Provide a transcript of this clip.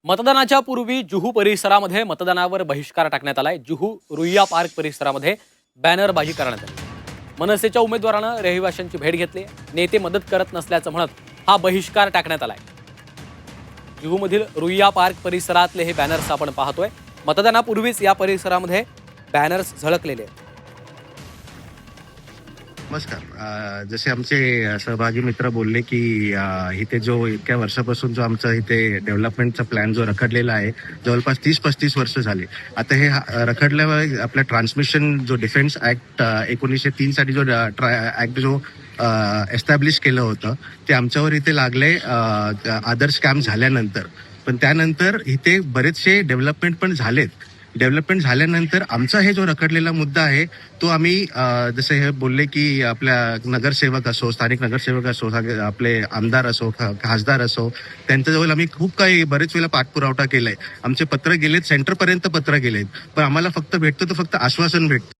मतदानाच्या पूर्वी जुहू परिसरामध्ये मतदानावर बहिष्कार टाकण्यात आलाय. जुहू रुईया पार्क परिसरामध्ये बॅनरबाजी करण्यात आली. मनसेच्या उमेदवारानं रहिवाशांची भेट घेतली. नेते मदत करत नसल्याचं म्हणत हा बहिष्कार टाकण्यात आलाय. जुहूमधील रुईया पार्क परिसरातले हे बॅनर्स आपण पाहतोय. मतदानापूर्वीच या परिसरामध्ये बॅनर्स झळकलेले आहेत. नमस्कार. जसे आमचे सहभागी मित्र बोलले की इथे जो इतक्या वर्षापासून जो आमचा इथे डेव्हलपमेंटचा प्लॅन जो रखडलेला आहे, जवळपास 30-35 वर्ष झाले. आता हे रखडल्यावर आपला ट्रान्समिशन जो डिफेन्स ऍक्ट 1903 साठी जो ऍक्ट जो एस्टॅब्लिश केलं होतं ते आमच्यावर इथे लागले आदर्श कॅम्प झाल्यानंतर. पण त्यानंतर इथे बरेचसे डेव्हलपमेंट पण झालेत. डेव्हलपमेंट झाल्यानंतर आमचा हे जो रखडलेला मुद्दा आहे तो आम्ही जसे हे बोलले की आपल्या नगरसेवक असो, स्थानिक नगरसेवक असो, आपले आमदार असो, खासदार असो, त्यांच्याजवळ आम्ही खूप काही बरेच वेळेला पाठपुरावठा केलाय. आमचे पत्र गेलेत, सेंटरपर्यंत पत्र गेलेत, पण आम्हाला फक्त भेटतं तर फक्त आश्वासन भेटतं.